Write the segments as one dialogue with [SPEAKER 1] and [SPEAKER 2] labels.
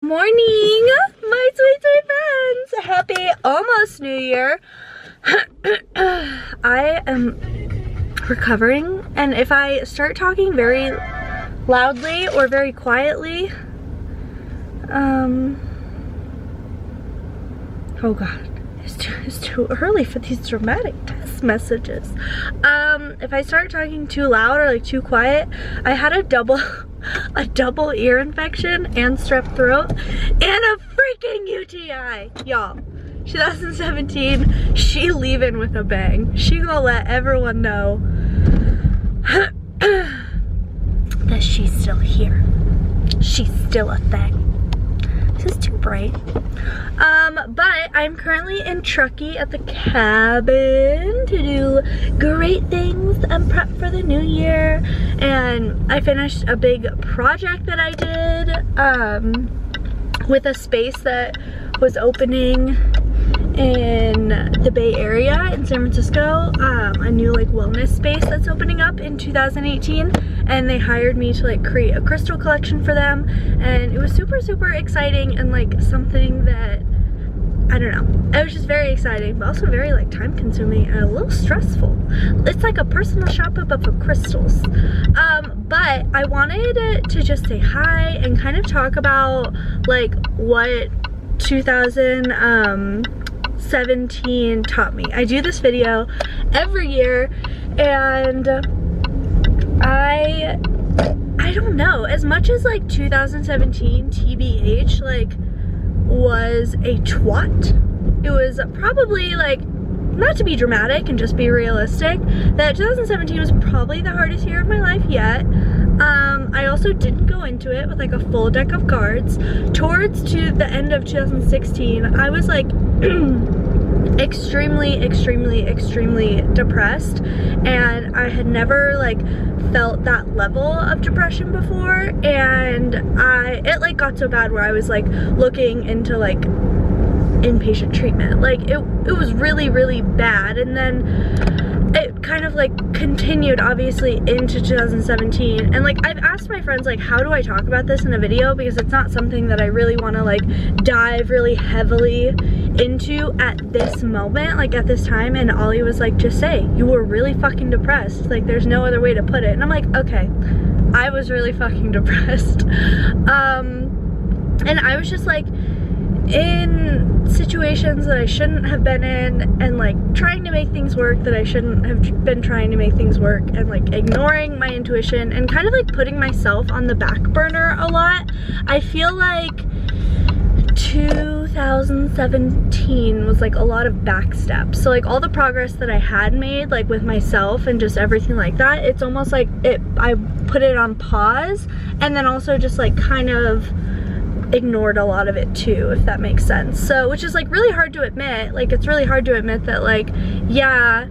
[SPEAKER 1] Morning, my sweet friends. Happy almost New Year. I am recovering, and if I start talking very loudly or very quietly, oh god, it's too early for these dramatic text messages. If I start talking too loud or like too quiet, I had a double ear infection and strep throat and a freaking UTI, y'all. 2017, she leaving with a bang. She gonna let everyone know that she's still here. She's still a thing. This is too bright. But I'm currently in Truckee at the cabin to do great things and prep for the new year. And I finished a big project that I did with a space that was opening in the Bay Area in San Francisco, a new like wellness space that's opening up in 2018, and they hired me to like create a crystal collection for them, and it was super exciting and like something that, I don't know, it was just very exciting, but also very like time consuming and a little stressful. It's like a personal shop up of crystals. But I wanted to just say hi and kind of talk about like what 2017 taught me. I do this video every year, and I don't know, as much as like 2017 TBH like was a twat, it was probably like, not to be dramatic and just be realistic, that 2017 was probably the hardest year of my life yet. I also didn't go into it with like a full deck of cards. Towards to the end of 2016, I was like extremely depressed, and I had never like felt that level of depression before, and it like got so bad where I was like looking into like inpatient treatment. Like it was really bad, and then it kind of like continued obviously into 2017, and like I've asked my friends like, how do I talk about this in a video, because it's not something that I really want to like dive really heavily into at this moment, like at this time. And Ollie was like, just say you were really fucking depressed, like there's no other way to put it. And I'm like, okay, I was really fucking depressed. And I was just like in situations that I shouldn't have been in, and like trying to make things work that I shouldn't have been trying to make things work, and like ignoring my intuition and kind of like putting myself on the back burner a lot. I feel like 2017 was like a lot of back steps. So like all the progress that I had made like with myself and just everything like that, it's almost like I put it on pause, and then also just like kind of ignored a lot of it too, if that makes sense. So, which is like really hard to admit. Like it's really hard to admit that like, yeah,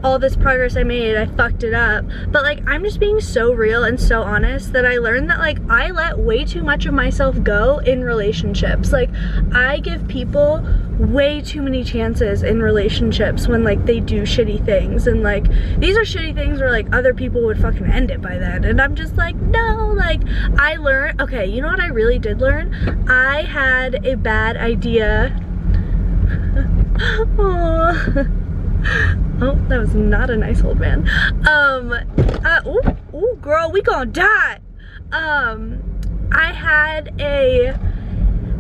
[SPEAKER 1] all this progress I made, I fucked it up. But like, I'm just being so real and so honest that I learned that like I let way too much of myself go in relationships. Like I give people way too many chances in relationships when like they do shitty things, and like these are shitty things where like other people would fucking end it by then, and I'm just like, no. Like I learned, okay, you know what I really did learn? I had a bad idea. Oh, that was not a nice old man. Ooh, girl, we gonna die. I had a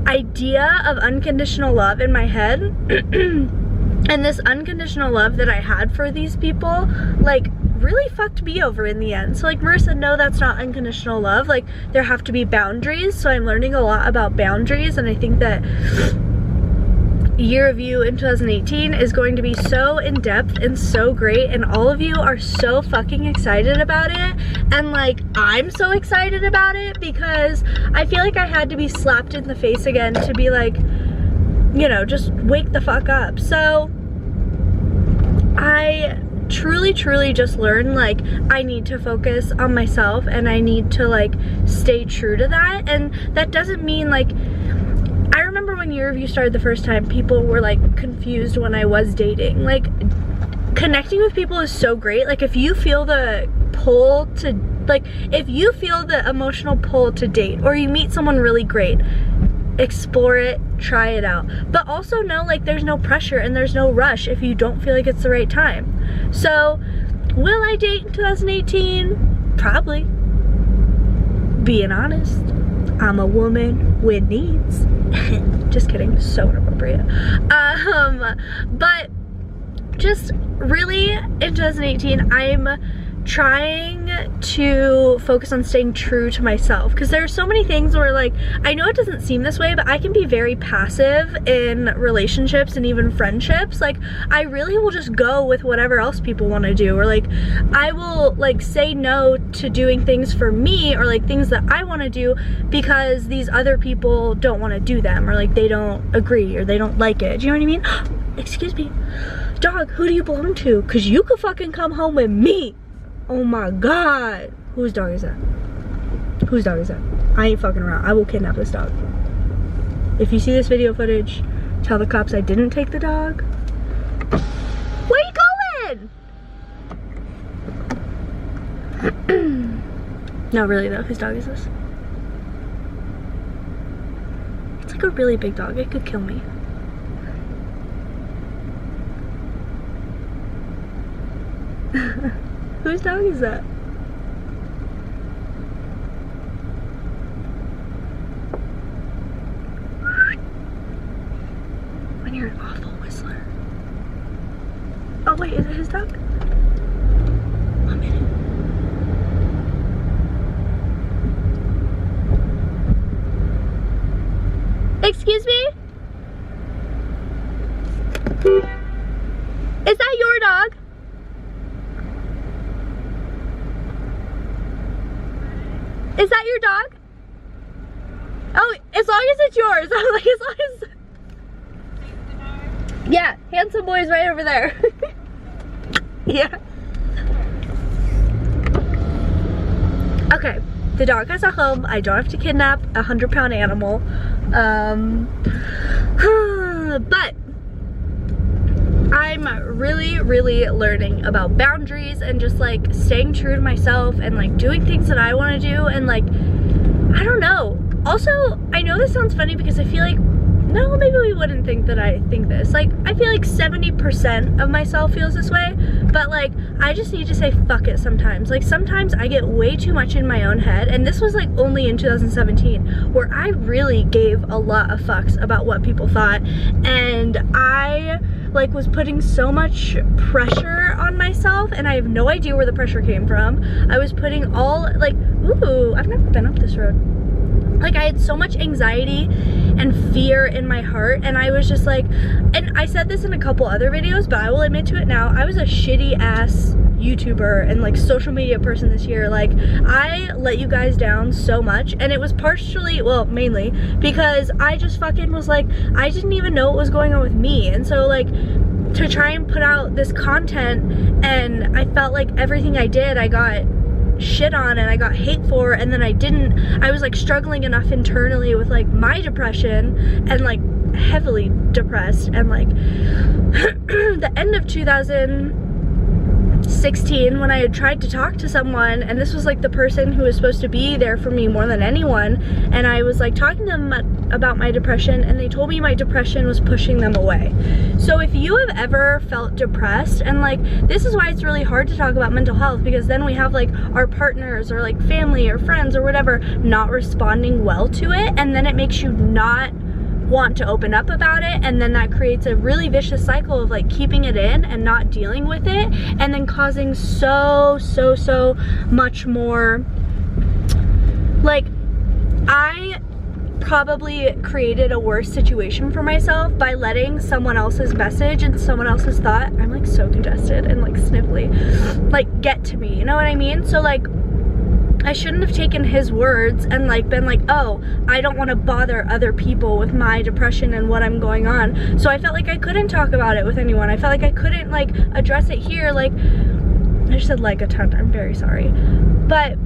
[SPEAKER 1] idea of unconditional love in my head, and this unconditional love that I had for these people, like, really fucked me over in the end. So like, Marissa, no, that's not unconditional love. Like, there have to be boundaries. So I'm learning a lot about boundaries, and I think that year of you in 2018 is going to be so in-depth and so great, and all of you are so fucking excited about it, and like I'm so excited about it because I feel like I had to be slapped in the face again to be like, you know, just wake the fuck up. So I truly just learned like I need to focus on myself, and I need to like stay true to that. And that doesn't mean like, I remember when Year of You started the first time, people were like confused when I was dating. Like, connecting with people is so great. Like, if you feel the pull to, like, if you feel the emotional pull to date, or you meet someone really great, explore it, try it out. But also know, like, there's no pressure and there's no rush if you don't feel like it's the right time. So, will I date in 2018? Probably. Being honest, I'm a woman with needs. Just kidding, so inappropriate. But just really in 2018, I'm trying to focus on staying true to myself, because there are so many things where, like, I know it doesn't seem this way, but I can be very passive in relationships and even friendships. Like, I really will just go with whatever else people want to do, or like I will like say no to doing things for me, or like things that I want to do because these other people don't want to do them, or like they don't agree or they don't like it. Do you know what I mean? Excuse me. Dog, who do you belong to? Because you could fucking come home with me. Oh my god. Whose dog is that? Whose dog is that? I ain't fucking around. I will kidnap this dog. If you see this video footage, tell the cops I didn't take the dog. Where you going? No, really though, whose dog is this? It's like a really big dog. It could kill me. Whose dog is that? When you're an awful whistler. Oh wait, is it his dog? 1 minute. Excuse me? Is that your dog? Is that your dog? Oh, as long as it's yours. I'm like, as long as... Yeah, handsome boy's right over there. Yeah. Okay, the dog has a home. I don't have to kidnap a 100-pound animal. But I'm really learning about boundaries and just like staying true to myself and like doing things that I want to do, and like, I don't know. Also, I know this sounds funny because I feel like, no, maybe we wouldn't think that I think this. Like, I feel like 70% of myself feels this way, but like, I just need to say fuck it sometimes. Like, sometimes I get way too much in my own head, and this was like only in 2017, where I really gave a lot of fucks about what people thought, and I like was putting so much pressure on myself, and I have no idea where the pressure came from. I was putting all, like, ooh, I've never been up this road. Like, I had so much anxiety and fear in my heart, and I was just like, and I said this in a couple other videos, but I will admit to it now, I was a shitty ass YouTuber and like social media person this year. Like, I let you guys down so much, and it was partially, well, mainly because I just fucking was like, I didn't even know what was going on with me, and so like, to try and put out this content, and I felt like everything I did, I got shit on and I got hate for, and then I was like struggling enough internally with like my depression, and like heavily depressed, and like the end of 2016, when I had tried to talk to someone, and this was like the person who was supposed to be there for me more than anyone, and I was like talking to them about my depression, and they told me my depression was pushing them away. So if you have ever felt depressed, and like, this is why it's really hard to talk about mental health, because then we have like our partners or like family or friends or whatever not responding well to it, and then it makes you not want to open up about it, and then that creates a really vicious cycle of like keeping it in and not dealing with it, and then causing so much more. Like, I probably created a worse situation for myself by letting someone else's message and someone else's thought, I'm like so congested and like sniffly, like get to me, you know what I mean? So like, I shouldn't have taken his words and like been like, oh, I don't want to bother other people with my depression and what I'm going on. So I felt like I couldn't talk about it with anyone. I felt like I couldn't like address it here. Like, I just said like a ton, I'm very sorry. But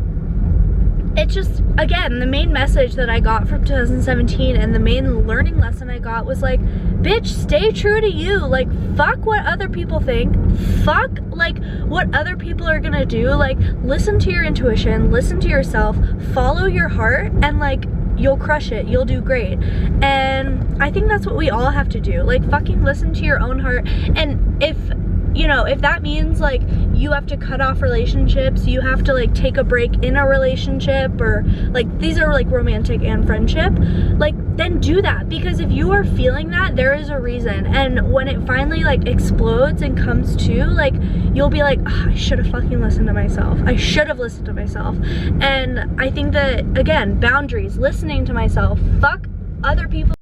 [SPEAKER 1] it just, again, the main message that I got from 2017 and the main learning lesson I got was like, bitch, stay true to you. Like, fuck what other people think. Fuck like what other people are gonna do. Like, listen to your intuition, listen to yourself, follow your heart, and like, you'll crush it, you'll do great. And I think that's what we all have to do. Like, fucking listen to your own heart. And if, you know, if that means like you have to cut off relationships, you have to like take a break in a relationship, or like these are like romantic and friendship, like then do that. Because if you are feeling that, there is a reason. And when it finally like explodes and comes to, like, you'll be like, oh, I should have fucking listened to myself. I should have listened to myself. And I think that, again, boundaries, listening to myself, fuck other people.